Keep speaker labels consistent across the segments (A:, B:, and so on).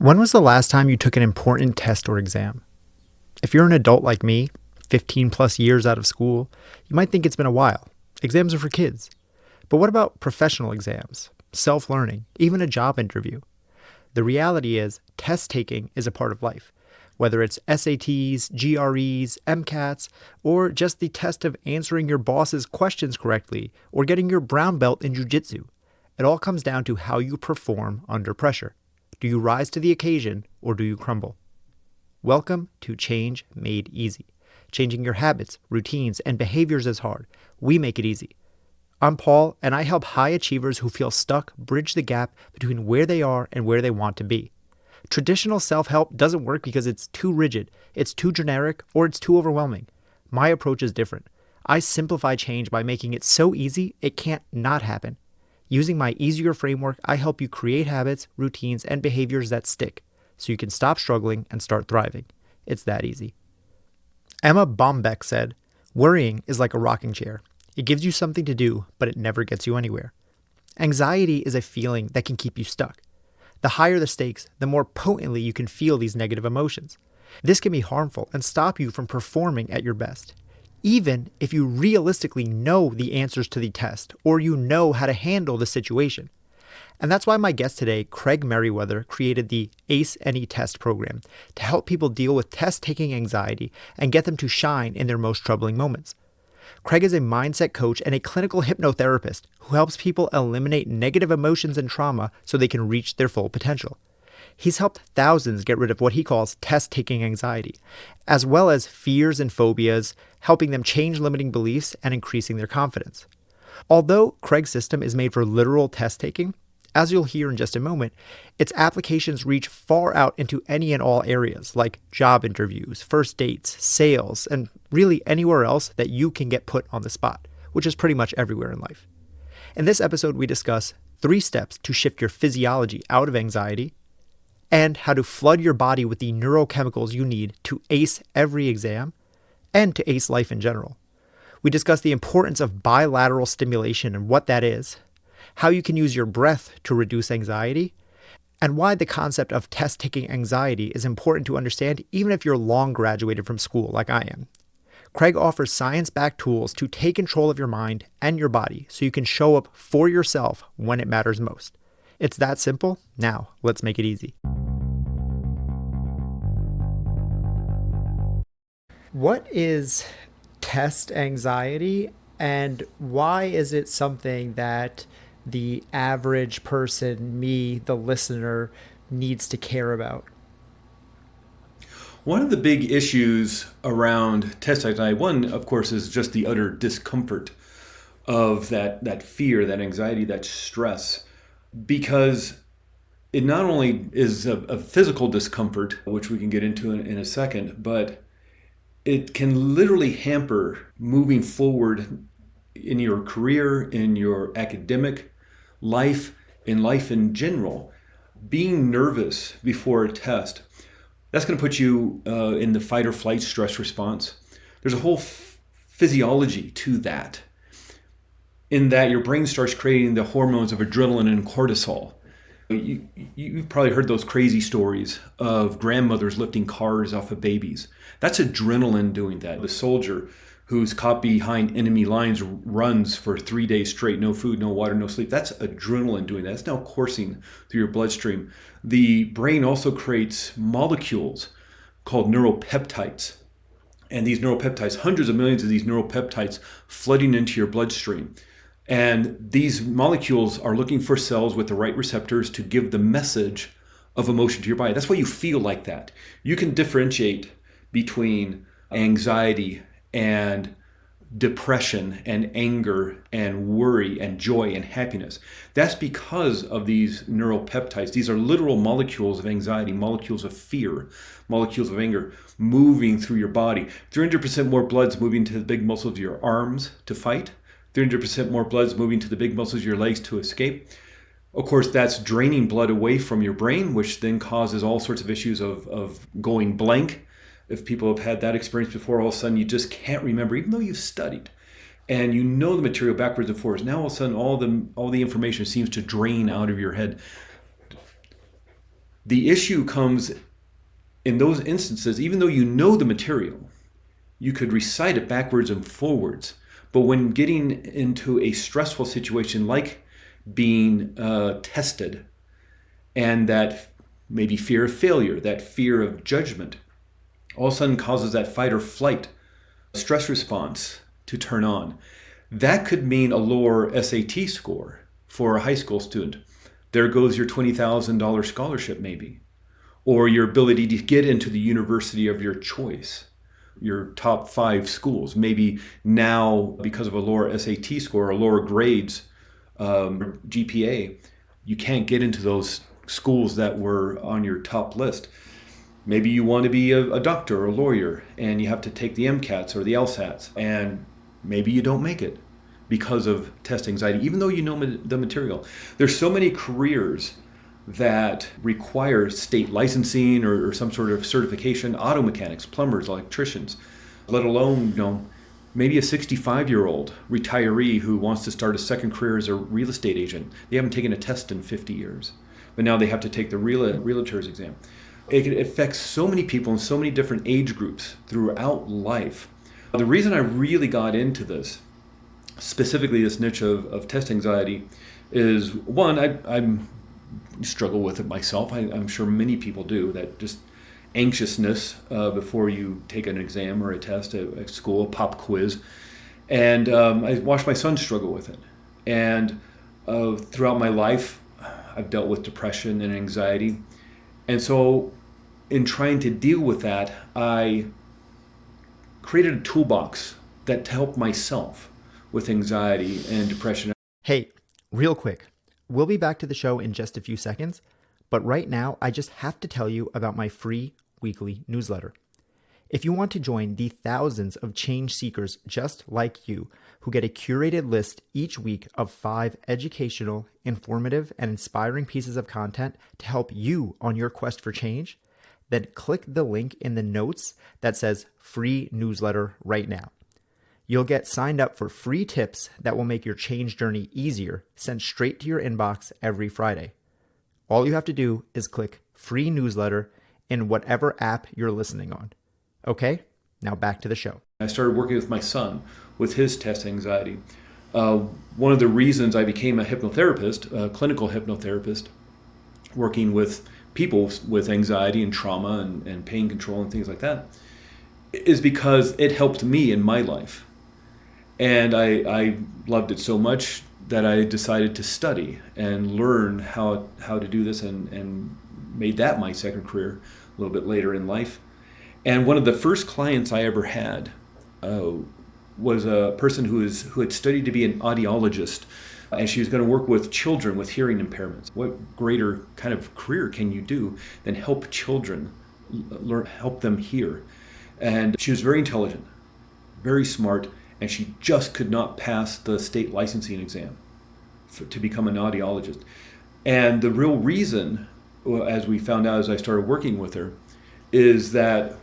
A: When was the last time you took an important test or exam? If you're an adult like me, 15 plus years out of school, you might think it's been a while. Exams are for kids. But what about professional exams, self learning, even a job interview? The reality is, test taking is a part of life. Whether it's SATs, GREs, MCATs, or just the test of answering your boss's questions correctly or getting your brown belt in jujitsu, it all comes down to how you perform under pressure. Do you rise to the occasion or do you crumble? Welcome to Change Made Easy. Changing your habits, routines, and behaviors is hard. We make it easy. I'm Paul, and I help high achievers who feel stuck bridge the gap between where they are and where they want to be. Traditional self-help doesn't work because it's too rigid, it's too generic, or it's too overwhelming. My approach is different. I simplify change by making it so easy it can't not happen. Using my easier framework, I help you create habits, routines, and behaviors that stick, so you can stop struggling and start thriving. It's that easy. Emma Bombeck said, "Worrying is like a rocking chair. It gives you something to do, but it never gets you anywhere." Anxiety is a feeling that can keep you stuck. The higher the stakes, the more potently you can feel these negative emotions. This can be harmful and stop you from performing at your best, even if you realistically know the answers to the test or you know how to handle the situation. And that's why my guest today, Craig Merriweather, created the Acing test program to help people deal with test-taking anxiety and get them to shine in their most troubling moments. Craig is a mindset coach and a clinical hypnotherapist who helps people eliminate negative emotions and trauma so they can reach their full potential. He's helped thousands get rid of what he calls test-taking anxiety, as well as fears and phobias, helping them change limiting beliefs and increasing their confidence. Although Craig's system is made for literal test-taking, as you'll hear in just a moment, its applications reach far out into any and all areas like job interviews, first dates, sales, and really anywhere else that you can get put on the spot, which is pretty much everywhere in life. In this episode, we discuss 3 steps to shift your physiology out of anxiety, and how to flood your body with the neurochemicals you need to ace every exam and to ace life in general. We discuss the importance of bilateral stimulation and what that is, how you can use your breath to reduce anxiety, and why the concept of test-taking anxiety is important to understand even if you're long graduated from school like I am. Craig offers science-backed tools to take control of your mind and your body so you can show up for yourself when it matters most. It's that simple. Now, let's make it easy. What is test anxiety, and why is it something that the average person, me, the listener, needs to care about?
B: One of the big issues around test anxiety, one, of course, is just the utter discomfort of that fear, that anxiety, that stress, because it not only is a physical discomfort, which we can get into in a second, but it can literally hamper moving forward in your career, in your academic life, in life in general. Being nervous before a test, that's going to put you in the fight or flight stress response. There's a whole physiology to that, in that your brain starts creating the hormones of adrenaline and cortisol. You've probably heard those crazy stories of grandmothers lifting cars off of babies. That's adrenaline doing that. The soldier who's caught behind enemy lines runs for 3 days straight, no food, no water, no sleep. That's adrenaline doing that. It's now coursing through your bloodstream. The brain also creates molecules called neuropeptides. And these neuropeptides, hundreds of millions of these neuropeptides flooding into your bloodstream. And these molecules are looking for cells with the right receptors to give the message of emotion to your body. That's why you feel like that. You can differentiate between anxiety and depression and anger and worry and joy and happiness. That's because of these neuropeptides. These are literal molecules of anxiety, molecules of fear, molecules of anger moving through your body. 300% more blood's moving to the big muscles of your arms to fight. 300% more blood's moving to the big muscles of your legs to escape. Of course, that's draining blood away from your brain, which then causes all sorts of issues of going blank. If people have had that experience before, all of a sudden you just can't remember, even though you've studied and you know the material backwards and forwards. Now all of a sudden all the information seems to drain out of your head. The issue comes in those instances, even though you know the material, you could recite it backwards and forwards. But when getting into a stressful situation like being tested, and that maybe fear of failure, that fear of judgment, all of a sudden causes that fight or flight stress response to turn on. That could mean a lower SAT score for a high school student. There goes your $20,000 scholarship maybe, or your ability to get into the university of your choice, your top 5 schools. Maybe now, because of a lower SAT score or lower grades, GPA, you can't get into those schools that were on your top list. Maybe you want to be a doctor or a lawyer and you have to take the MCATs or the LSATs, and maybe you don't make it because of test anxiety, even though you know the material. There's so many careers that require state licensing or some sort of certification, auto mechanics, plumbers, electricians, let alone, maybe a 65-year-old retiree who wants to start a second career as a real estate agent. They haven't taken a test in 50 years, but now they have to take the realtor's exam. It affects so many people in so many different age groups throughout life. The reason I really got into this, specifically this niche of test anxiety, is one, I struggle with it myself. I'm sure many people do, that just anxiousness before you take an exam or a test at school, pop quiz. And I watched my son struggle with it. And throughout my life, I've dealt with depression and anxiety. And so in trying to deal with that, I created a toolbox that helped myself with anxiety and depression.
A: Hey, real quick, we'll be back to the show in just a few seconds, but right now I just have to tell you about my free weekly newsletter. If you want to join the thousands of change seekers just like you who get a curated list each week of 5 educational, informative, and inspiring pieces of content to help you on your quest for change, then click the link in the notes that says free newsletter right now. You'll get signed up for free tips that will make your change journey easier, sent straight to your inbox every Friday. All you have to do is click free newsletter in whatever app you're listening on. Okay, now back to the show.
B: I started working with my son with his test anxiety. One of the reasons I became a hypnotherapist, a clinical hypnotherapist, working with people with anxiety and trauma and pain control and things like that, is because it helped me in my life. And I loved it so much that I decided to study and learn how to do this, and made that my second career a little bit later in life. And one of the first clients I ever had was a person who had studied to be an audiologist, and she was going to work with children with hearing impairments. What greater kind of career can you do than help children help them hear? And she was very intelligent, very smart, and she just could not pass the state licensing exam to become an audiologist. And the real reason, as we found out as I started working with her, is that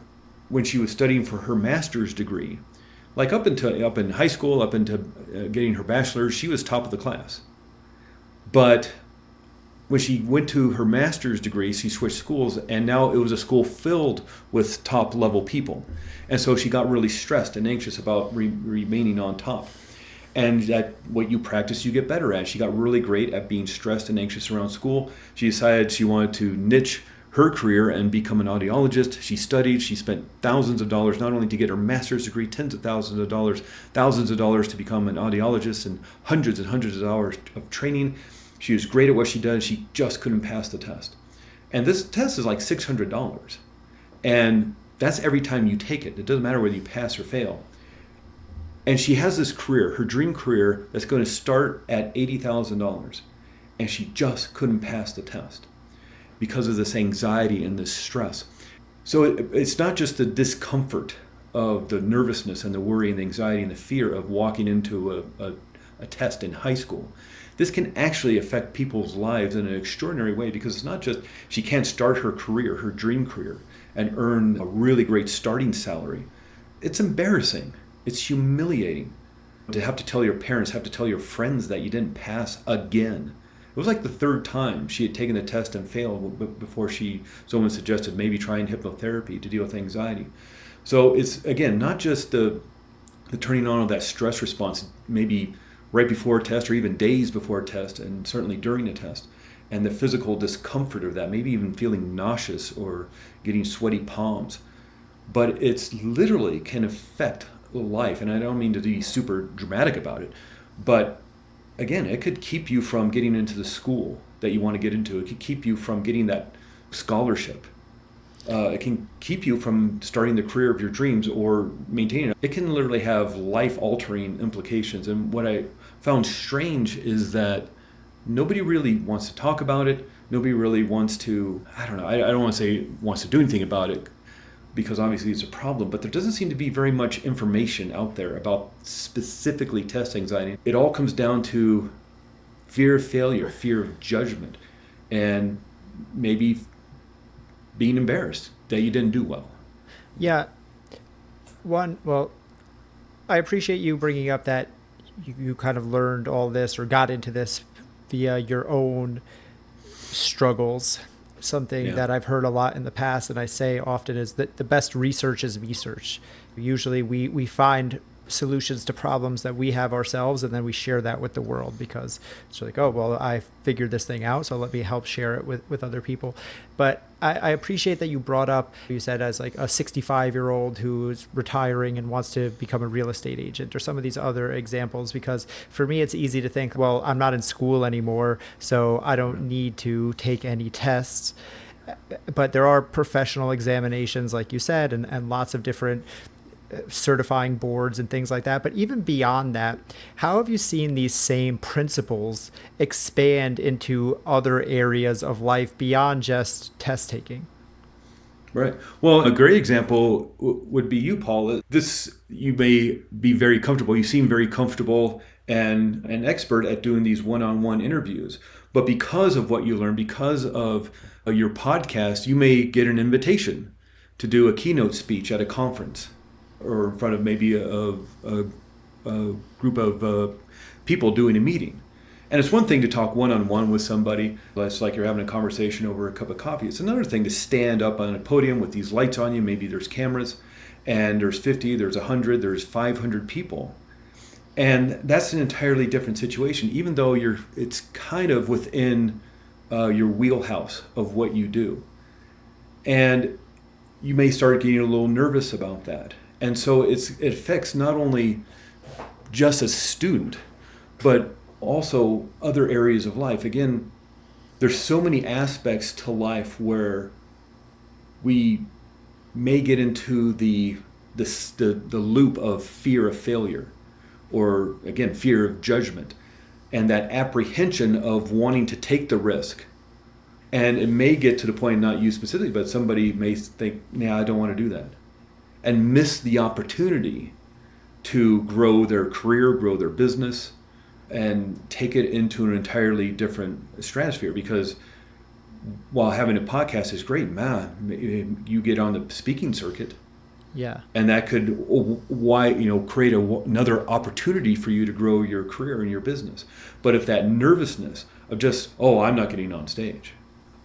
B: when she was studying for her master's degree, like up in high school, up into getting her bachelor's, she was top of the class. But when she went to her master's degree, she switched schools, and now it was a school filled with top level people. And so she got really stressed and anxious about remaining on top. And that what you practice, you get better at. She got really great at being stressed and anxious around school. She decided she wanted to niche her career and become an audiologist. She studied, she spent thousands of dollars not only to get her master's degree, tens of thousands of dollars to become an audiologist, and hundreds of hours of training. She was great at what she does. She just couldn't pass the test. And this test is like $600. And that's every time you take it. It doesn't matter whether you pass or fail. And she has this career, her dream career, that's going to start at $80,000. And she just couldn't pass the test because of this anxiety and this stress. So it's not just the discomfort of the nervousness and the worry and the anxiety and the fear of walking into a test in high school. This can actually affect people's lives in an extraordinary way, because it's not just she can't start her career, her dream career, and earn a really great starting salary. It's embarrassing. It's humiliating to have to tell your parents, have to tell your friends that you didn't pass again. was like the third time she had taken the test and failed before someone suggested maybe trying hypnotherapy to deal with anxiety. So it's, again, not just the turning on of that stress response, maybe right before a test or even days before a test, and certainly during a test, and the physical discomfort of that, maybe even feeling nauseous or getting sweaty palms. But it's literally can affect life. And I don't mean to be super dramatic about it, but again, it could keep you from getting into the school that you want to get into. It could keep you from getting that scholarship. It can keep you from starting the career of your dreams or maintaining it. It can literally have life-altering implications. And what I found strange is that nobody really wants to talk about it. Nobody really wants to, I don't know, I don't want to say wants to do anything about it, because obviously it's a problem, but there doesn't seem to be very much information out there about specifically test anxiety. It all comes down to fear of failure, fear of judgment, and maybe being embarrassed that you didn't do well.
A: Yeah. Well, I appreciate you bringing up that you kind of learned all this or got into this via your own struggles. Something
B: Yeah.
A: that I've heard a lot in the past and I say often is that the best research is research. Usually we find solutions to problems that we have ourselves and then we share that with the world because it's like, oh, well, I figured this thing out, so let me help share it with other people. But I appreciate that you brought up, you said as like a 65-year-old who's retiring and wants to become a real estate agent or some of these other examples, because for me, it's easy to think, well, I'm not in school anymore, so I don't need to take any tests. But there are professional examinations, like you said, and lots of different certifying boards and things like that. But even beyond that, how have you seen these same principles expand into other areas of life beyond just test taking?
B: Right. Well, a great example would be you, Paul. You may be very comfortable. You seem very comfortable and an expert at doing these one-on-one interviews. But because of what you learn, because of your podcast, you may get an invitation to do a keynote speech at a conference or in front of maybe a group of people doing a meeting. And it's one thing to talk one-on-one with somebody. It's like you're having a conversation over a cup of coffee. It's another thing to stand up on a podium with these lights on you. Maybe there's cameras, and there's 50, there's 100, there's 500 people. And that's an entirely different situation, even though it's kind of within your wheelhouse of what you do. And you may start getting a little nervous about that. And so it affects not only just a student, but also other areas of life. Again, there's so many aspects to life where we may get into the loop of fear of failure, or again, fear of judgment, and that apprehension of wanting to take the risk. And it may get to the point, not you specifically, but somebody may think, I don't want to do that, and miss the opportunity to grow their career, grow their business, and take it into an entirely different stratosphere. Because while having a podcast is great, you get on the speaking circuit.
A: Yeah.
B: And that could create another opportunity for you to grow your career and your business. But if that nervousness of just, I'm not getting on stage.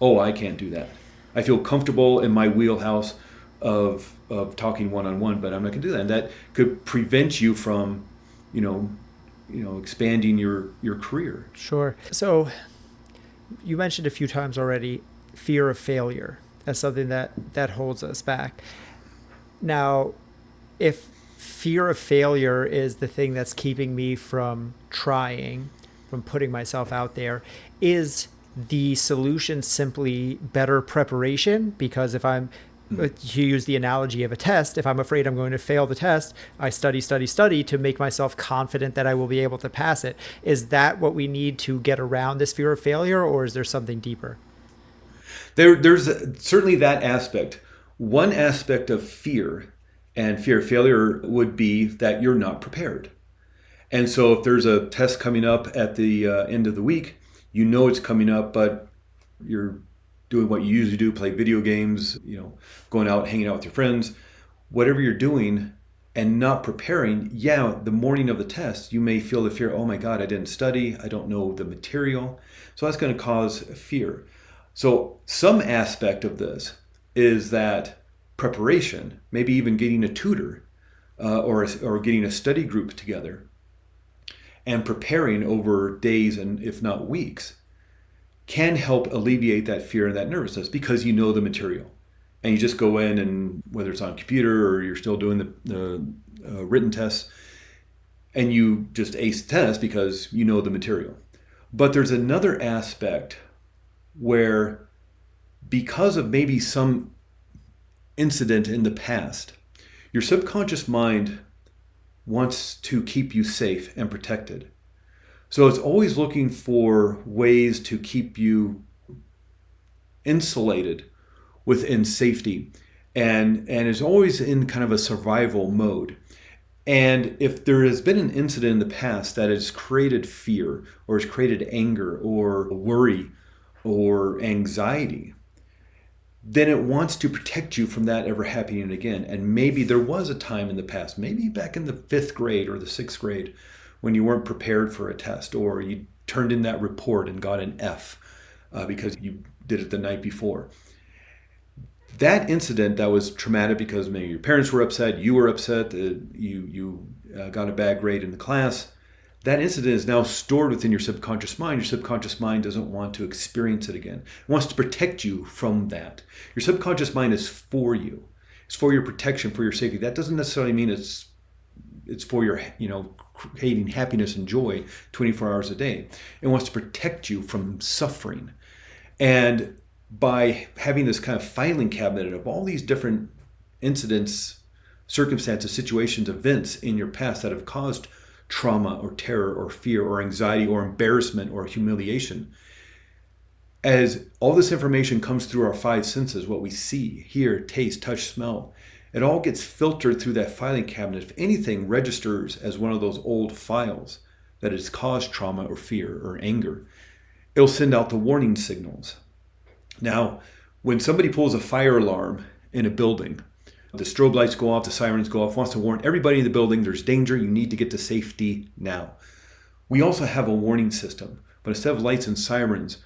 B: I can't do that. I feel comfortable in my wheelhouse of talking one-on-one, but I'm not going to do that. And that could prevent you from, expanding your career.
A: Sure. So you mentioned a few times already fear of failure as something that holds us back. Now, if fear of failure is the thing that's keeping me from trying, from putting myself out there, is the solution simply better preparation? Because if I'm, to use the analogy of a test, if I'm afraid I'm going to fail the test, I study to make myself confident that I will be able to pass it. Is that what we need to get around this fear of failure, or is there something deeper?
B: There's certainly that aspect. One aspect of fear and fear of failure would be that you're not prepared. And so if there's a test coming up at the end of the week, it's coming up, but you're doing what you usually do, play video games, going out, hanging out with your friends, whatever you're doing, and not preparing, the morning of the test, you may feel the fear, oh my God, I didn't study, I don't know the material. So that's going to cause fear. So some aspect of this is that preparation, maybe even getting a tutor or getting a study group together and preparing over days and if not weeks can help alleviate that fear and that nervousness because you know the material. And you just go in, and whether it's on a computer or you're still doing the written tests, and you just ace the test because you know the material. But there's another aspect where, because of maybe some incident in the past, your subconscious mind wants to keep you safe and protected. So it's always looking for ways to keep you insulated within safety, and is always in kind of a survival mode. And if there has been an incident in the past that has created fear or has created anger or worry or anxiety, then it wants to protect you from that ever happening again. And maybe there was a time in the past, maybe back in the 5th grade or the 6th grade, when you weren't prepared for a test, or you turned in that report and got an F because you did it the night before. That incident that was traumatic because maybe your parents were upset, you were upset, you got a bad grade in the class. That incident is now stored within your subconscious mind. Your subconscious mind doesn't want to experience it again. It wants to protect you from that. Your subconscious mind is for you. It's for your protection, for your safety. That doesn't necessarily mean it's for your, creating happiness and joy 24 hours a day. It wants to protect you from suffering. And by having this kind of filing cabinet of all these different incidents, circumstances, situations, events in your past that have caused trauma or terror or fear or anxiety or embarrassment or humiliation, as all this information comes through our 5 senses, what we see, hear, taste, touch, smell, it all gets filtered through that filing cabinet. If anything registers as one of those old files that has caused trauma or fear or anger, it'll send out the warning signals. Now, when somebody pulls a fire alarm in a building, the strobe lights go off, the sirens go off, wants to warn everybody in the building, there's danger, you need to get to safety now. We also have a warning system, but instead of lights and sirens,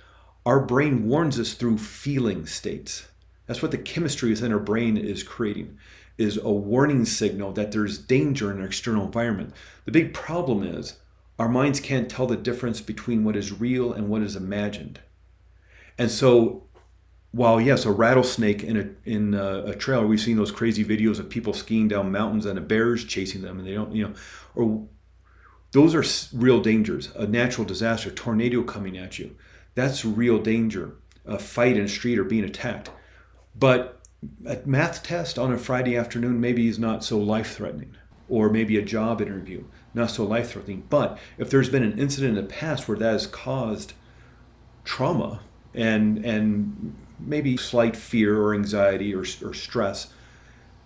B: our brain warns us through feeling states. That's what the chemistry within our brain is creating, is a warning signal that there's danger in our external environment. The big problem is our minds can't tell the difference between what is real and what is imagined. And so, while yes, a rattlesnake in a trailer, we've seen those crazy videos of people skiing down mountains and a bear's chasing them, and they don't, or those are real dangers. A natural disaster, tornado coming at you, that's real danger. A fight in a street or being attacked. But a math test on a Friday afternoon maybe is not so life-threatening, or maybe a job interview, not so life-threatening. But if there's been an incident in the past where that has caused trauma and maybe slight fear or anxiety or stress,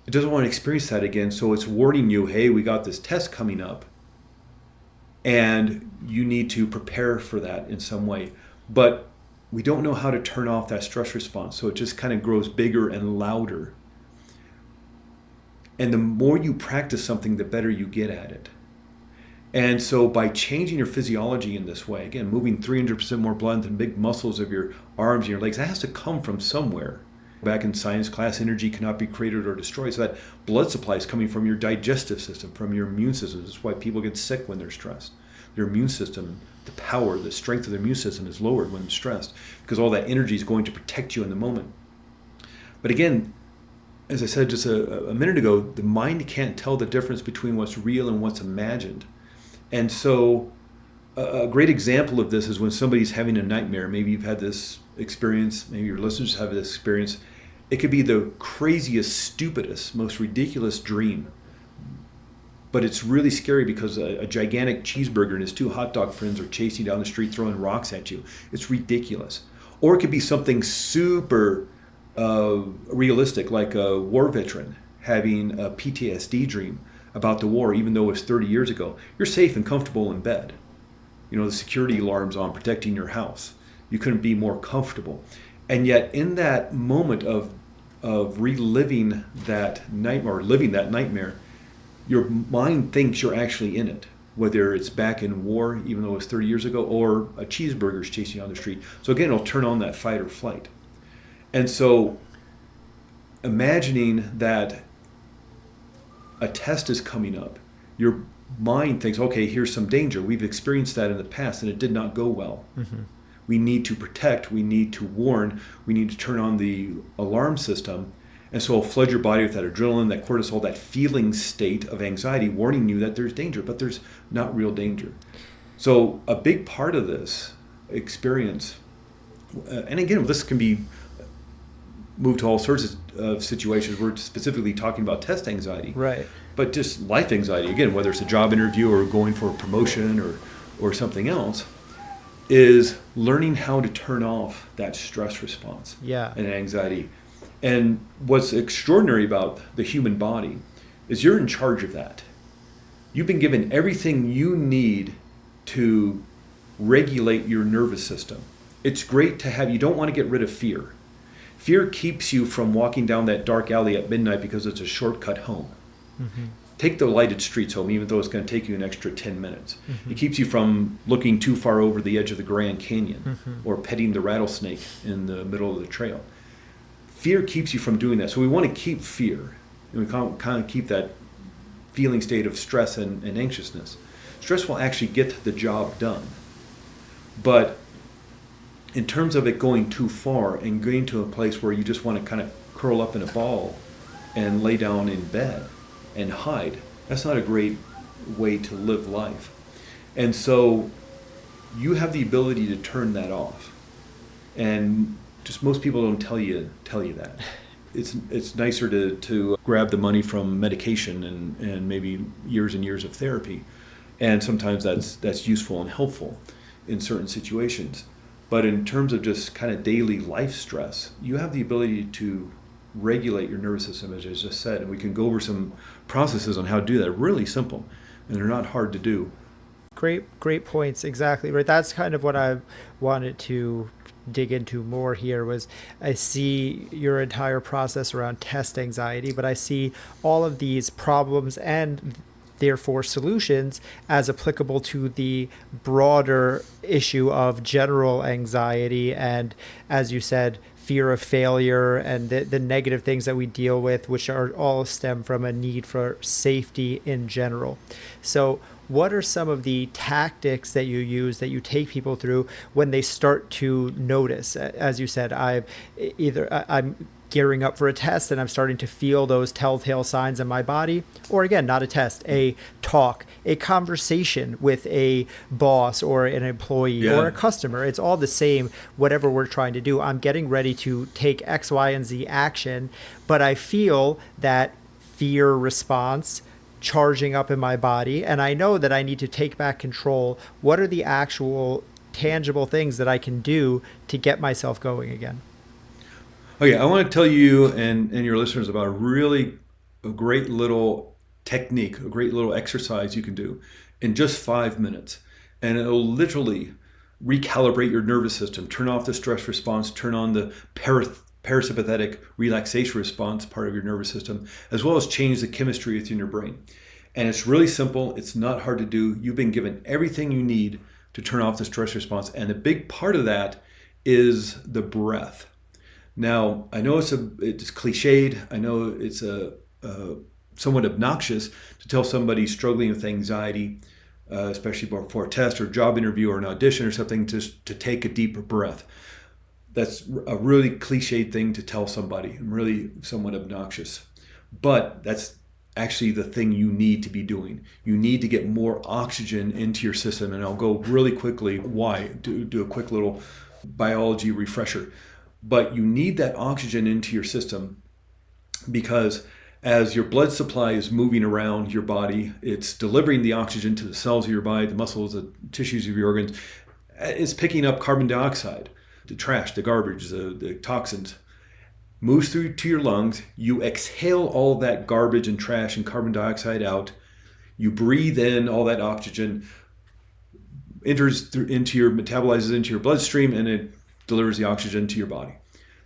B: it doesn't want to experience that again. So it's warning you, hey, we got this test coming up and you need to prepare for that in some way. But we don't know how to turn off that stress response. So it just kind of grows bigger and louder. And the more you practice something, the better you get at it. And so by changing your physiology in this way, again, moving 300% more blood than big muscles of your arms and your legs, that has to come from somewhere. Back in science class, energy cannot be created or destroyed. So that blood supply is coming from your digestive system, from your immune system. That's why people get sick when they're stressed. Their immune system, the power, the strength of their immune system is lowered when stressed because all that energy is going to protect you in the moment. But again, as I said just a minute ago, the mind can't tell the difference between what's real and what's imagined. And so a great example of this is when somebody's having a nightmare. Maybe you've had this experience, maybe your listeners have this experience. It could be the craziest, stupidest, most ridiculous dream. But it's really scary because a gigantic cheeseburger and his 2 hot dog friends are chasing down the street throwing rocks at you. It's ridiculous. Or it could be something super realistic, like a war veteran having a PTSD dream about the war, even though it was 30 years ago. You're safe and comfortable in bed. The security alarm's on, protecting your house. You couldn't be more comfortable. And yet in that moment of reliving that nightmare, or living that nightmare, your mind thinks you're actually in it, whether it's back in war, even though it was 30 years ago, or a cheeseburger's chasing you on the street. So again, it'll turn on that fight or flight. And so imagining that a test is coming up, your mind thinks, okay, here's some danger. We've experienced that in the past and it did not go well. Mm-hmm. We need to protect, we need to warn, we need to turn on the alarm system. And so it'll flood your body with that adrenaline, that cortisol, that feeling state of anxiety, warning you that there's danger, but there's not real danger. So a big part of this experience, and again, this can be moved to all sorts of situations. We're specifically talking about test anxiety.
A: Right.
B: But just life anxiety, again, whether it's a job interview or going for a promotion or something else, is learning how to turn off that stress response and anxiety. And what's extraordinary about the human body is you're in charge of that. You've been given everything you need to regulate your nervous system. It's great to have, you don't want to get rid of fear. Fear keeps you from walking down that dark alley at midnight because it's a shortcut home. Mm-hmm. Take the lighted streets home, even though it's going to take you an extra 10 minutes. Mm-hmm. It keeps you from looking too far over the edge of the Grand Canyon or petting the rattlesnake in the middle of the trail. Fear keeps you from doing that. So we want to keep fear. And we kind of keep that feeling state of stress and anxiousness. Stress will actually get the job done. But in terms of it going too far and getting to a place where you just want to kind of curl up in a ball and lay down in bed and hide, that's not a great way to live life. And so you have the ability to turn that off. And just most people don't tell you that. It's nicer to grab the money from medication and maybe years and years of therapy. And sometimes that's useful and helpful in certain situations. But in terms of just kind of daily life stress, you have the ability to regulate your nervous system, as I just said. And we can go over some processes on how to do that. Really simple, and they're not hard to do.
A: Great points. Exactly. Right. That's kind of what I wanted to dig into more here. Was I see your entire process around test anxiety, but I see all of these problems and therefore solutions as applicable to the broader issue of general anxiety and, as you said, fear of failure and the negative things that we deal with, which are all stem from a need for safety in general. So what are some of the tactics that you use, that you take people through when they start to notice? As you said, I'm gearing up for a test and I'm starting to feel those telltale signs in my body, or again, not a test, a talk, a conversation with a boss or an employee or a customer. It's all the same, whatever we're trying to do. I'm getting ready to take X, Y, and Z action, but I feel that fear response charging up in my body, and I know that I need to take back control. What are the actual tangible things that I can do to get myself going again?
B: Okay, I want to tell you and your listeners about a great little technique, a great little exercise you can do in just 5 minutes. And it'll literally recalibrate your nervous system, turn off the stress response, turn on the parasympathetic relaxation response part of your nervous system, as well as change the chemistry within your brain. And it's really simple. It's not hard to do. You've been given everything you need to turn off the stress response. And a big part of that is the breath. Now, I know it's cliched. I know it's somewhat obnoxious to tell somebody struggling with anxiety, especially before a test or job interview or an audition or something, to take a deeper breath. That's a really cliched thing to tell somebody and really somewhat obnoxious. But that's actually the thing you need to be doing. You need to get more oxygen into your system. And I'll go really quickly why, do a quick little biology refresher. But you need that oxygen into your system because as your blood supply is moving around your body, it's delivering the oxygen to the cells of your body, the muscles, the tissues of your organs. It's picking up carbon dioxide, the trash, the garbage, the toxins, moves through to your lungs. You exhale all that garbage and trash and carbon dioxide out. You breathe in all that oxygen, metabolizes into your bloodstream, and it delivers the oxygen to your body.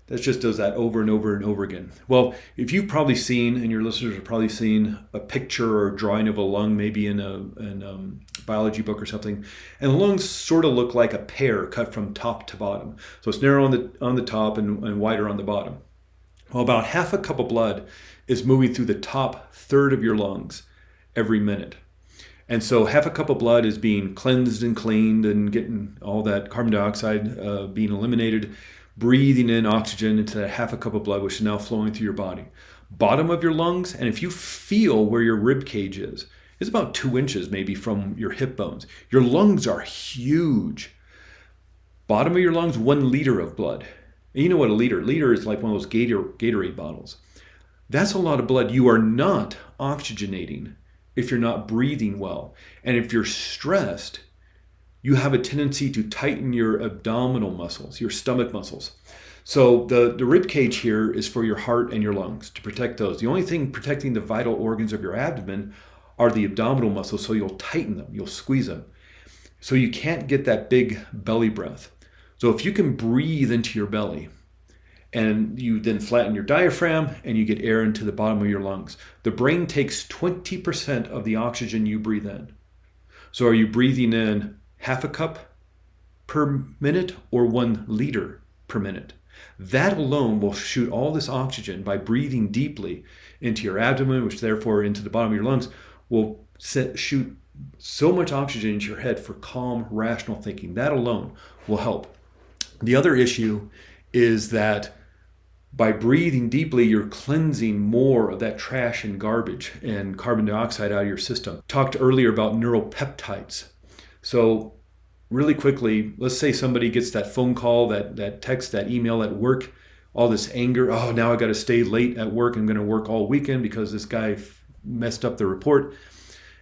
B: that just does that over and over and over again. Well, if you've probably seen, and your listeners have probably seen, a picture or a drawing of a lung, maybe in a biology book or something, and the lungs sort of look like a pear cut from top to bottom. So it's narrow on the top and wider on the bottom. Well, about half a cup of blood is moving through the top third of your lungs every minute. And so half a cup of blood is being cleansed and cleaned and getting all that carbon dioxide being eliminated, breathing in oxygen into that half a cup of blood, which is now flowing through your body. Bottom of your lungs, and if you feel where your rib cage is, it's about 2 inches maybe from your hip bones. Your lungs are huge. Bottom of your lungs, 1 liter of blood. And you know what a liter? Liter is like one of those Gatorade bottles. That's a lot of blood. You are not oxygenating if you're not breathing well. And if you're stressed, you have a tendency to tighten your abdominal muscles, your stomach muscles. So the rib cage here is for your heart and your lungs, to protect those. The only thing protecting the vital organs of your abdomen are the abdominal muscles, so you'll tighten them, you'll squeeze them. So you can't get that big belly breath. So if you can breathe into your belly, and you then flatten your diaphragm and you get air into the bottom of your lungs, the brain takes 20% of the oxygen you breathe in. So are you breathing in half a cup per minute or 1 liter per minute? That alone will shoot all this oxygen by breathing deeply into your abdomen, which therefore into the bottom of your lungs, will shoot so much oxygen into your head for calm, rational thinking. That alone will help. The other issue is that by breathing deeply, you're cleansing more of that trash and garbage and carbon dioxide out of your system. Talked earlier about neuropeptides. So really quickly, let's say somebody gets that phone call, that text, that email at work, all this anger. Oh, now I got to stay late at work. I'm going to work all weekend because this guy messed up the report.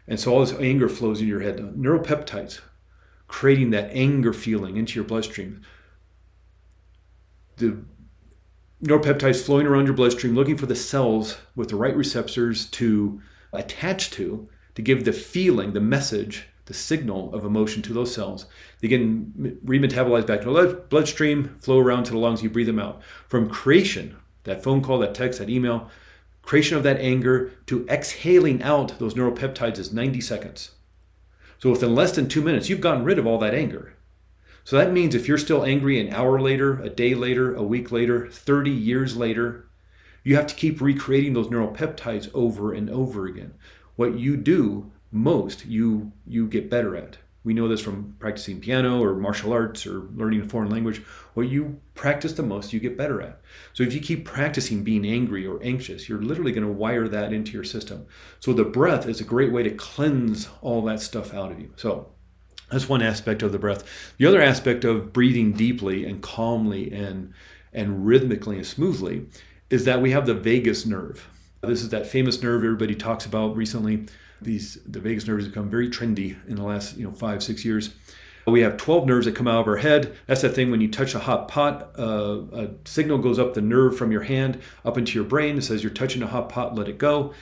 B: And so all this anger flows in your head. Neuropeptides, creating that anger feeling into your bloodstream. The neuropeptides flowing around your bloodstream, looking for the cells with the right receptors to attach to give the feeling, the message, the signal of emotion to those cells. They get remetabolized back to the bloodstream, flow around to the lungs, you breathe them out. From creation, that phone call, that text, that email, creation of that anger to exhaling out those neuropeptides is 90 seconds. So within less than 2 minutes, you've gotten rid of all that anger. So that means if you're still angry an hour later, a day later, a week later, 30 years later, you have to keep recreating those neuropeptides over and over again. What you do most, you get better at. We know this from practicing piano or martial arts or learning a foreign language. What you practice the most, you get better at. So if you keep practicing being angry or anxious, you're literally going to wire that into your system. So the breath is a great way to cleanse all that stuff out of you. So that's one aspect of the breath. The other aspect of breathing deeply and calmly and rhythmically and smoothly is that we have the vagus nerve. This is that famous nerve everybody talks about recently. The vagus nerve has become very trendy in the last 5-6 years. We have 12 nerves that come out of our head. That's that thing when you touch a hot pot, a signal goes up the nerve from your hand up into your brain. It says you're touching a hot pot, let it go.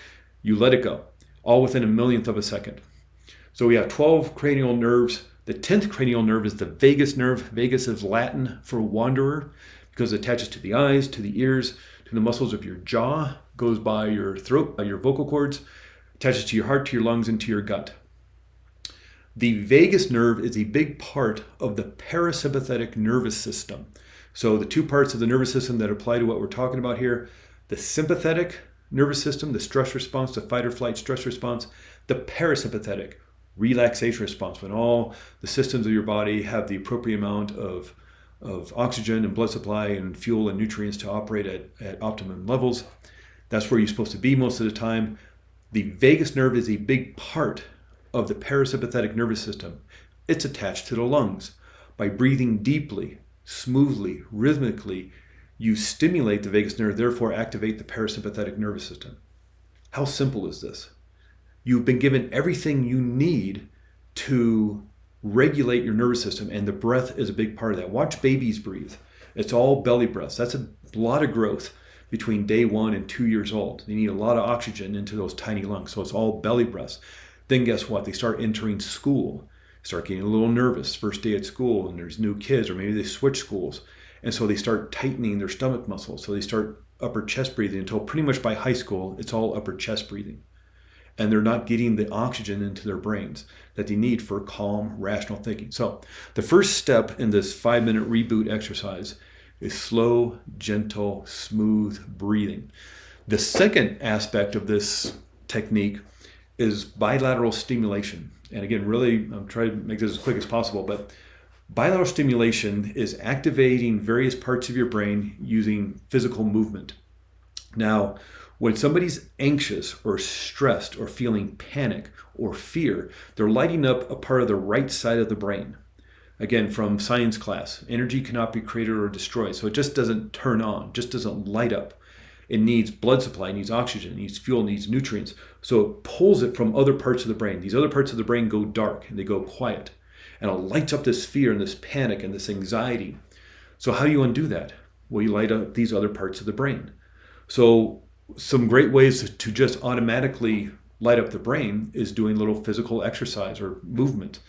B: You let it go, all within a millionth of a second. So we have 12 cranial nerves. The 10th cranial nerve is the vagus nerve. Vagus is Latin for wanderer because it attaches to the eyes, to the ears, to the muscles of your jaw, goes by your throat, by your vocal cords, attaches to your heart, to your lungs, and to your gut. The vagus nerve is a big part of the parasympathetic nervous system. So the two parts of the nervous system that apply to what we're talking about here, the sympathetic nervous system, the stress response, the fight or flight stress response, the parasympathetic relaxation response, when all the systems of your body have the appropriate amount of oxygen and blood supply and fuel and nutrients to operate at optimum levels. That's where you're supposed to be most of the time. The vagus nerve is a big part of the parasympathetic nervous system. It's attached to the lungs. By breathing deeply, smoothly, rhythmically, you stimulate the vagus nerve, therefore activate the parasympathetic nervous system. How simple is this? You've been given everything you need to regulate your nervous system, and the breath is a big part of that. Watch babies breathe. It's all belly breaths. That's a lot of growth between day 1 and 2 years old. They need a lot of oxygen into those tiny lungs, so it's all belly breaths. Then guess what? They start entering school, start getting a little nervous first day at school, and there's new kids, or maybe they switch schools. And so they start tightening their stomach muscles. So they start upper chest breathing until pretty much by high school, it's all upper chest breathing. And they're not getting the oxygen into their brains that they need for calm, rational thinking. So the first step in this 5-minute reboot exercise is slow, gentle, smooth breathing. The second aspect of this technique is bilateral stimulation. And again, really, I'm trying to make this as quick as possible, but bilateral stimulation is activating various parts of your brain using physical movement. Now, when somebody's anxious or stressed or feeling panic or fear, they're lighting up a part of the right side of the brain. Again, from science class, energy cannot be created or destroyed. So it just doesn't turn on, just doesn't light up. It needs blood supply, it needs oxygen, it needs fuel, it needs nutrients. So it pulls it from other parts of the brain. These other parts of the brain go dark and they go quiet. And it lights up this fear and this panic and this anxiety. So how do you undo that? Well, you light up these other parts of the brain. So some great ways to just automatically light up the brain is doing a little physical exercise or movement.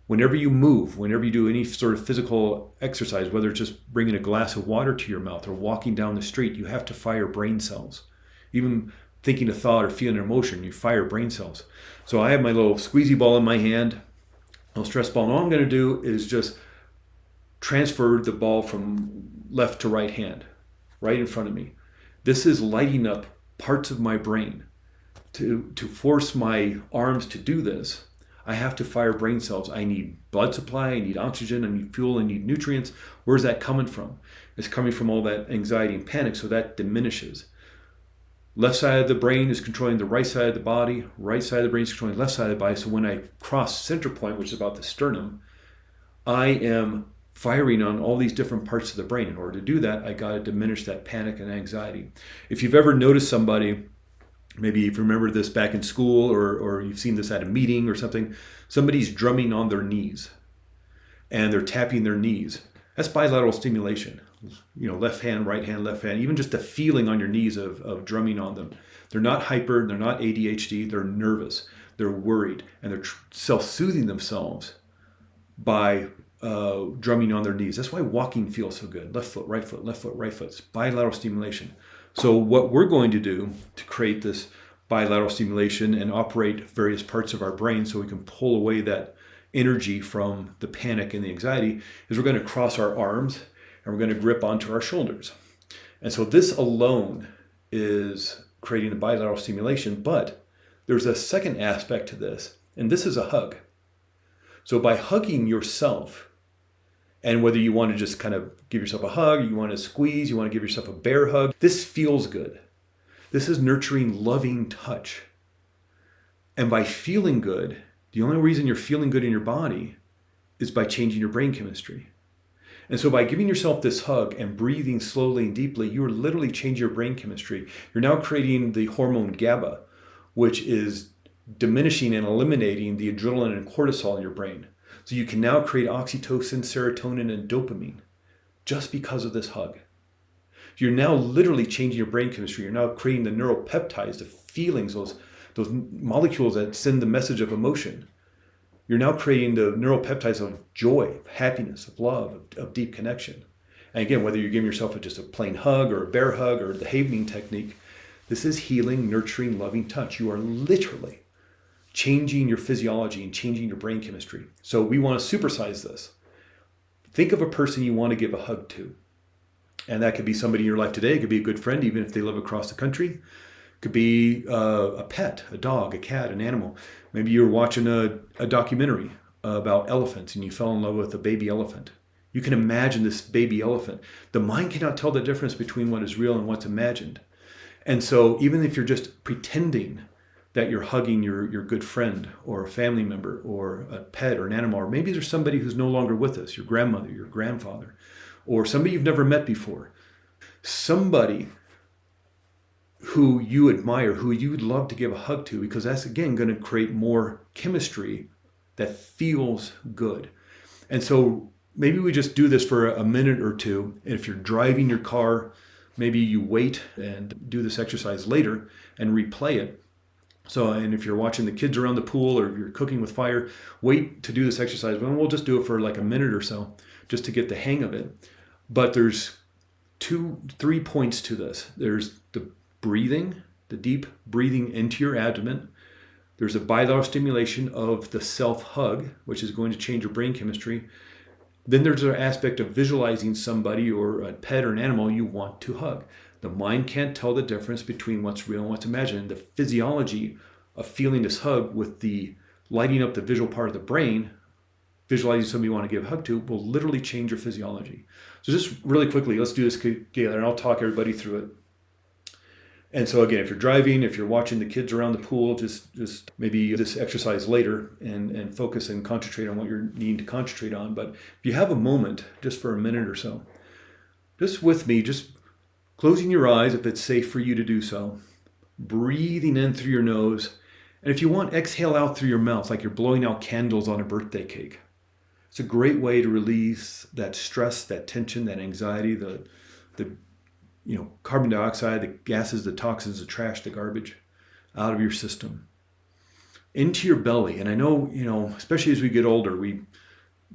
B: Whenever you move, whenever you do any sort of physical exercise, whether it's just bringing a glass of water to your mouth or walking down the street, you have to fire brain cells. Even thinking a thought or feeling an emotion, you fire brain cells. So I have my little squeezy ball in my hand, little stress ball, and all I'm going to do is just transfer the ball from left to right hand, right in front of me. This is lighting up parts of my brain. To force my arms to do this, I have to fire brain cells. I need blood supply, I need oxygen, I need fuel, I need nutrients. Where's that coming from? It's coming from all that anxiety and panic, so that diminishes. Left side of the brain is controlling the right side of the body, right side of the brain is controlling the left side of the body. So when I cross center point, which is about the sternum, I am firing on all these different parts of the brain. In order to do that, I got to diminish that panic and anxiety. If you've ever noticed somebody, maybe if you remember this back in school or you've seen this at a meeting or something, somebody's drumming on their knees and they're tapping their knees. That's bilateral stimulation. Left hand, right hand, left hand, even just the feeling on your knees of drumming on them. They're not hyper, they're not ADHD, they're nervous, they're worried, and they're self-soothing themselves by drumming on their knees. That's why walking feels so good. Left foot, right foot, left foot, right foot. It's bilateral stimulation. So what we're going to do to create this bilateral stimulation and operate various parts of our brain so we can pull away that energy from the panic and the anxiety is we're going to cross our arms and we're going to grip onto our shoulders. And so this alone is creating a bilateral stimulation, but there's a second aspect to this, and this is a hug. So by hugging yourself, and whether you want to just kind of give yourself a hug, you want to squeeze, you want to give yourself a bear hug, this feels good. This is nurturing, loving touch. And by feeling good, the only reason you're feeling good in your body is by changing your brain chemistry. And so by giving yourself this hug and breathing slowly and deeply, you are literally changing your brain chemistry. You're now creating the hormone GABA, which is diminishing and eliminating the adrenaline and cortisol in your brain. So you can now create oxytocin, serotonin, and dopamine just because of this hug. You're now literally changing your brain chemistry. You're now creating the neuropeptides, the feelings, those molecules that send the message of emotion. You're now creating the neuropeptides of joy, of happiness, of love, of deep connection. And again, whether you're giving yourself just a plain hug or a bear hug or the Havening technique, this is healing, nurturing, loving touch. You are literally changing your physiology and changing your brain chemistry. So we want to supersize this. Think of a person you want to give a hug to. And that could be somebody in your life today. It could be a good friend, even if they live across the country. It could be a pet, a dog, a cat, an animal. Maybe you're watching a documentary about elephants and you fell in love with a baby elephant. You can imagine this baby elephant. The mind cannot tell the difference between what is real and what's imagined. And so even if you're just pretending that you're hugging your good friend or a family member or a pet or an animal, or maybe there's somebody who's no longer with us, your grandmother, your grandfather, or somebody you've never met before, somebody who you admire, who you'd love to give a hug to, because that's, again, going to create more chemistry that feels good. And so maybe we just do this for a minute or two. And if you're driving your car, maybe you wait and do this exercise later and replay it. So, and if you're watching the kids around the pool or if you're cooking with fire, wait to do this exercise. Well, we'll just do it for like a minute or so just to get the hang of it. But there's 3 points to this. There's the breathing, the deep breathing into your abdomen. There's a bilateral stimulation of the self-hug, which is going to change your brain chemistry. Then there's an aspect of visualizing somebody or a pet or an animal you want to hug. The mind can't tell the difference between what's real and what's imagined. The physiology of feeling this hug with the lighting up the visual part of the brain, visualizing somebody you want to give a hug to, will literally change your physiology. So just really quickly, let's do this together, and I'll talk everybody through it. And so again, if you're driving, if you're watching the kids around the pool, just maybe this exercise later and focus and concentrate on what you're needing to concentrate on. But if you have a moment, just for a minute or so, just with me, just closing your eyes if it's safe for you to do so, breathing in through your nose, and if you want, exhale out through your mouth like you're blowing out candles on a birthday cake. It's a great way to release that stress, that tension, that anxiety, the carbon dioxide, the gases, the toxins, the trash, the garbage out of your system into your belly. And I know, especially as we get older, we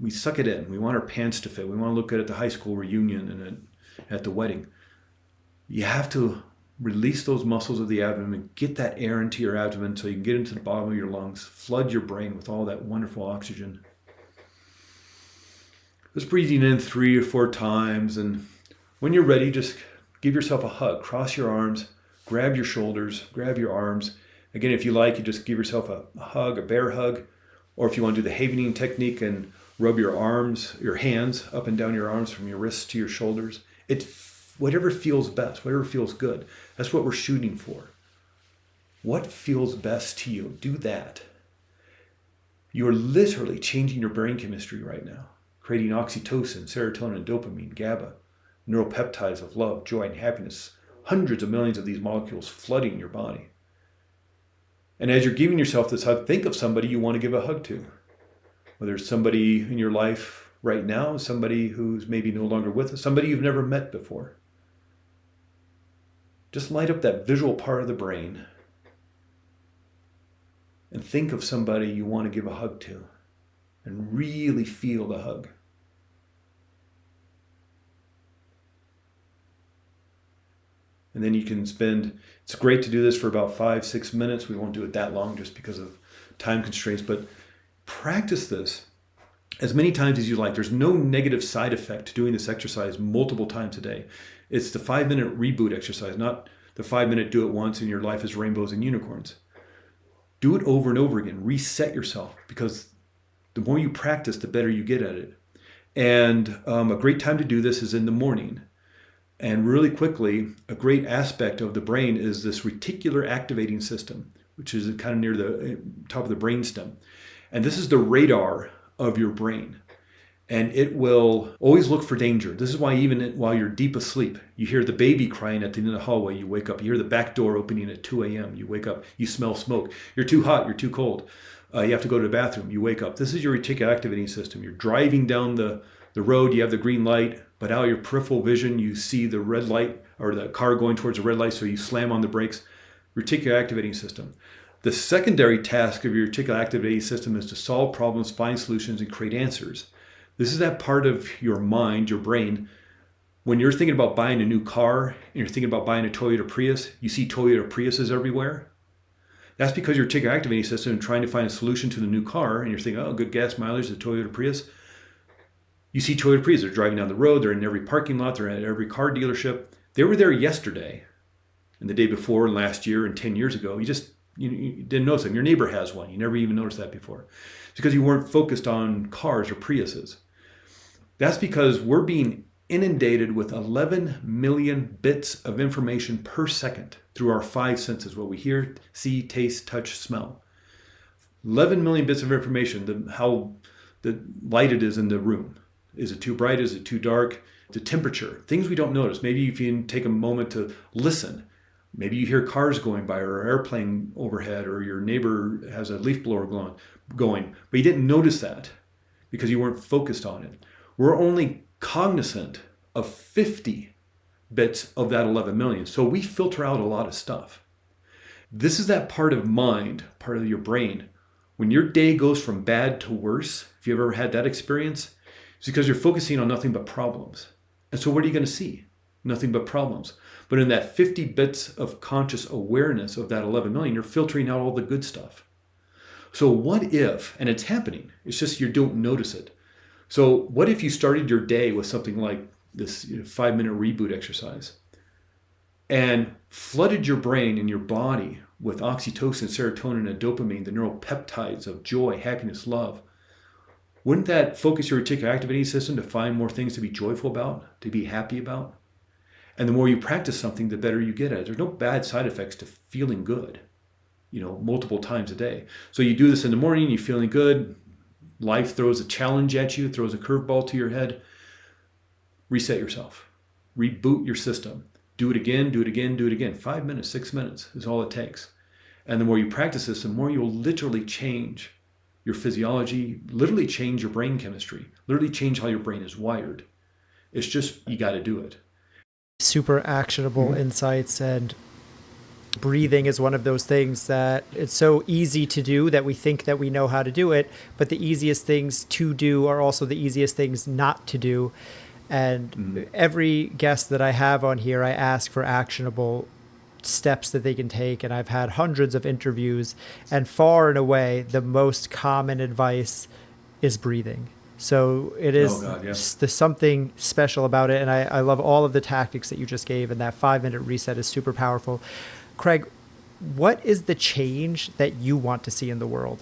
B: suck it in. We want our pants to fit. We want to look good at the high school reunion and at the wedding. You have to release those muscles of the abdomen, get that air into your abdomen so you can get into the bottom of your lungs, flood your brain with all that wonderful oxygen. Just breathing in 3 or 4 times. And when you're ready, just give yourself a hug. Cross your arms, grab your shoulders, grab your arms. Again, if you like, you just give yourself a hug, a bear hug. Or if you want to do the Havening technique and rub your hands up and down your arms from your wrists to your shoulders. Whatever feels best, whatever feels good. That's what we're shooting for. What feels best to you? Do that. You're literally changing your brain chemistry right now, creating oxytocin, serotonin, dopamine, GABA, neuropeptides of love, joy, and happiness. Hundreds of millions of these molecules flooding your body. And as you're giving yourself this hug, think of somebody you want to give a hug to. Whether it's somebody in your life right now, somebody who's maybe no longer with us, somebody you've never met before. Just light up that visual part of the brain and think of somebody you want to give a hug to and really feel the hug. And then you can it's great to do this for about 5-6 minutes. We won't do it that long just because of time constraints, but practice this as many times as you like. There's no negative side effect to doing this exercise multiple times a day. It's the 5-minute reboot exercise, not the 5-minute do it once and your life is rainbows and unicorns. Do it over and over again. Reset yourself, because the more you practice, the better you get at it. And a great time to do this is in the morning. And really quickly, a great aspect of the brain is this reticular activating system, which is kind of near the top of the brainstem. And this is the radar of your brain. And it will always look for danger. This is why even while you're deep asleep, you hear the baby crying at the end of the hallway, you wake up. You hear the back door opening at 2 a.m., you wake up. You smell smoke. You're too hot, you're too cold. You have to go to the bathroom, you wake up. This is your reticular activating system. You're driving down the road, you have the green light, but out of your peripheral vision, you see the red light or the car going towards the red light, so you slam on the brakes. Reticular activating system. The secondary task of your reticular activating system is to solve problems, find solutions, and create answers. This is that part of your mind, your brain. When you're thinking about buying a new car and you're thinking about buying a Toyota Prius, you see Toyota Priuses everywhere. That's because your reticular activating system is trying to find a solution to the new car, and you're thinking, oh, good gas mileage, the Toyota Prius. You see Toyota Prius, they're driving down the road, they're in every parking lot, they're at every car dealership. They were there yesterday and the day before and last year and 10 years ago. You didn't notice them. Your neighbor has one. You never even noticed that before. It's because you weren't focused on cars or Priuses. That's because we're being inundated with 11 million bits of information per second through our 5 senses, what we hear, see, taste, touch, smell. 11 million bits of information, how the light it is in the room. Is it too bright? Is it too dark? The temperature, things we don't notice. Maybe if you take a moment to listen, maybe you hear cars going by or an airplane overhead, or your neighbor has a leaf blower going, but you didn't notice that because you weren't focused on it. We're only cognizant of 50 bits of that 11 million. So we filter out a lot of stuff. This is that part of mind, part of your brain. When your day goes from bad to worse, if you've ever had that experience, it's because you're focusing on nothing but problems. And so what are you going to see? Nothing but problems. But in that 50 bits of conscious awareness of that 11 million, you're filtering out all the good stuff. So what if, and it's happening, it's just you don't notice it. So what if you started your day with something like this 5-minute reboot exercise and flooded your brain and your body with oxytocin, serotonin, and dopamine, the neural peptides of joy, happiness, love? Wouldn't that focus your reticular activating system to find more things to be joyful about, to be happy about? And the more you practice something, the better you get at it. There's no bad side effects to feeling good, multiple times a day. So you do this in the morning, you're feeling good. Life throws a challenge at you, throws a curveball to your head. Reset yourself. Reboot your system. Do it again, do it again, do it again. 5 minutes, 6 minutes is all it takes. And the more you practice this, the more you'll literally change your physiology, literally change your brain chemistry, literally change how your brain is wired. It's just, you got to do it.
A: Super actionable insights, and breathing is one of those things that it's so easy to do that we think that we know how to do it, but the easiest things to do are also the easiest things not to do. And every guest that I have on here, I ask for actionable steps that they can take. And I've had hundreds of interviews, and far and away, the most common advice is breathing. So it is there's something special about it. And I love all of the tactics that you just gave, and that 5-minute reset is super powerful. Craig, what is the change that you want to see in the world?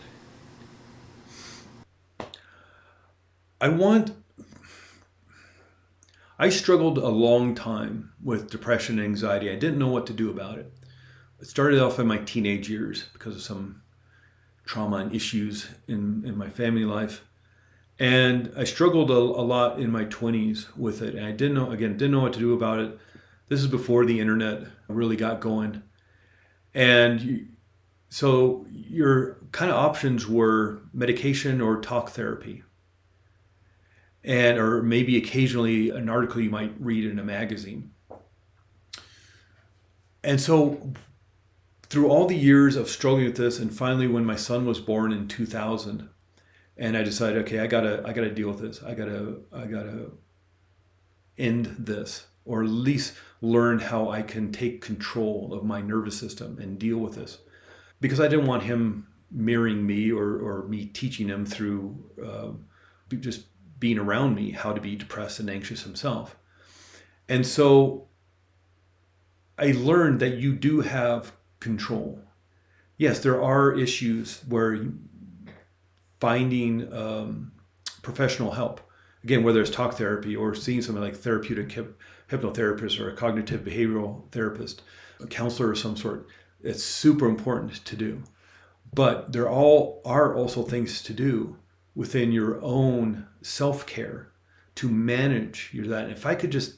B: I struggled a long time with depression and anxiety. I didn't know what to do about it. It started off in my teenage years because of some trauma and issues in my family life. And I struggled a lot in my 20s with it. And I didn't know what to do about it. This is before the internet really got going. And so your kind of options were medication or talk therapy. Or maybe occasionally an article you might read in a magazine. And so through all the years of struggling with this, and finally when my son was born in 2000, and I decided, okay, I gotta deal with this. I gotta end this, or at least learn how I can take control of my nervous system and deal with this. Because I didn't want him mirroring me or me teaching him through just being around me how to be depressed and anxious himself. And so I learned that you do have control. Yes, there are issues where finding professional help, again, whether it's talk therapy or seeing something like therapeutic hypnotherapist or a cognitive behavioral therapist, a counselor of some sort, it's super important to do. But there are also things to do within your own self-care to manage that. If I could just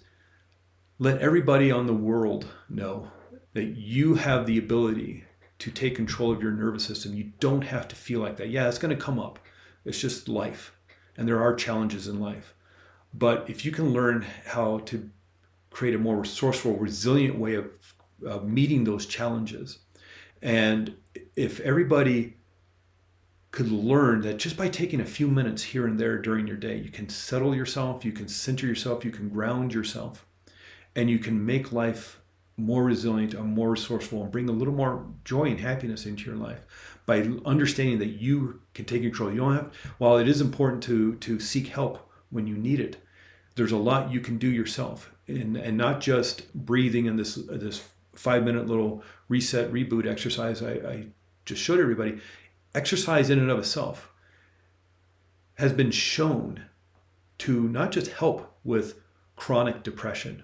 B: let everybody on the world know that you have the ability to take control of your nervous system. You don't have to feel like that. Yeah, it's going to come up. It's just life. And there are challenges in life. But if you can learn how to create a more resourceful, resilient way of meeting those challenges, and if everybody could learn that just by taking a few minutes here and there during your day, you can settle yourself, you can center yourself, you can ground yourself, and you can make life more resilient and more resourceful and bring a little more joy and happiness into your life by understanding that you can take control. You don't have, while it is important to seek help when you need it, there's a lot you can do yourself, and not just breathing in this 5-minute little reset reboot exercise I just showed everybody. Exercise in and of itself has been shown to not just help with chronic depression,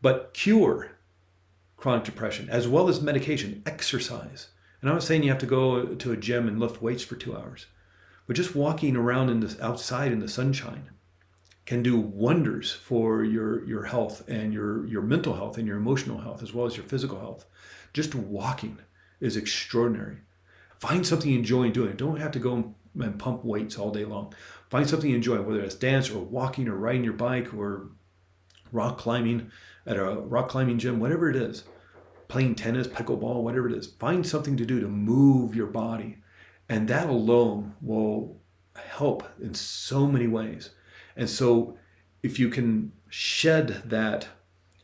B: but cure chronic depression, as well as medication, exercise. And I'm not saying you have to go to a gym and lift weights for 2 hours, but just walking around outside in the sunshine can do wonders for your health and your mental health and your emotional health, as well as your physical health. Just walking is extraordinary. Find something you enjoy doing. You don't have to go and pump weights all day long. Find something you enjoy, whether it's dance or walking or riding your bike or rock climbing at a rock climbing gym, whatever it is. Playing tennis, pickleball, whatever it is. Find something to do to move your body. And that alone will help in so many ways. And so if you can shed that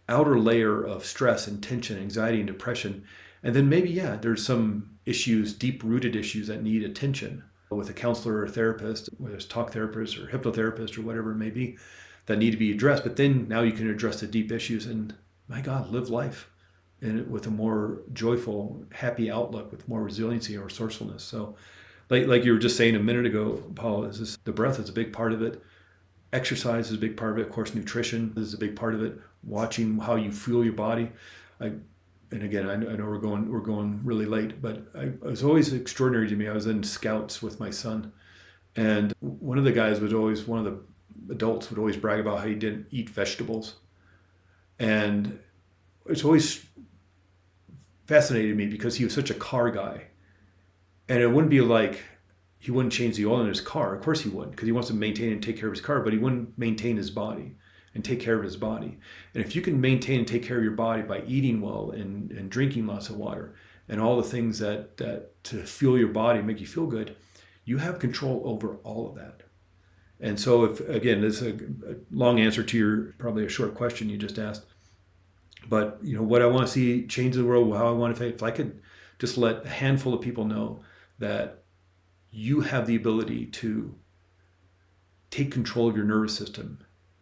B: outer layer of stress and tension, anxiety and depression, and then maybe, yeah, there's some issues, deep-rooted issues that need attention with a counselor or a therapist, whether it's talk therapist or hypnotherapist or whatever it may be, that need to be addressed. But then now you can address the deep issues and, my God, live life with a more joyful, happy outlook, with more resiliency or resourcefulness. So like you were just saying a minute ago, Paul, the breath is a big part of it. Exercise is a big part of it. Of course, nutrition is a big part of it. Watching how you feel your body. And again, I know we're going really late, but it was always extraordinary to me. I was in Scouts with my son, and one of the adults would always brag about how he didn't eat vegetables, and it's always fascinated me because he was such a car guy, and it wouldn't be like he wouldn't change the oil in his car. Of course he wouldn't, because he wants to maintain and take care of his car, but he wouldn't maintain his body and take care of his body. And if you can maintain and take care of your body by eating well and drinking lots of water and all the things that to fuel your body, make you feel good, you have control over all of that. And so if, again, this is a long answer to your probably a short question you just asked, but what I want to see change the world, how I want to, if I could just let a handful of people know that you have the ability to take control of your nervous system.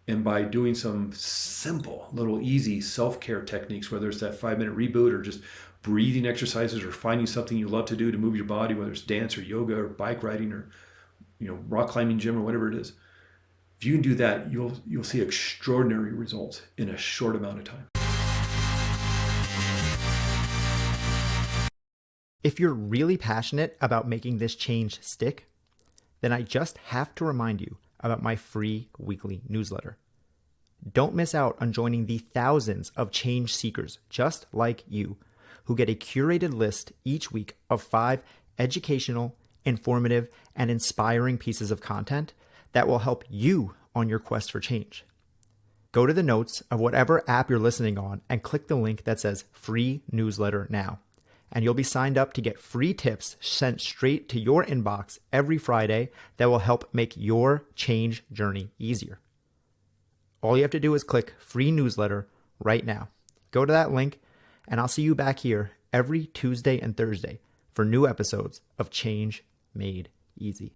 B: And by doing some simple, little easy self-care techniques, whether it's that 5-minute reboot or just breathing exercises or finding something you love to do to move your body, whether it's dance or yoga or bike riding or rock climbing gym or whatever it is, if you can do that, you'll see extraordinary results in a short amount of time.
A: If you're really passionate about making this change stick, then I just have to remind you about my free weekly newsletter. Don't miss out on joining the thousands of change seekers just like you who get a curated list each week of 5 educational, informative, and inspiring pieces of content that will help you on your quest for change. Go to the notes of whatever app you're listening on and click the link that says free newsletter now. And you'll be signed up to get free tips sent straight to your inbox every Friday that will help make your change journey easier. All you have to do is click free newsletter right now. Go to that link, and I'll see you back here every Tuesday and Thursday for new episodes of Change Made Easy.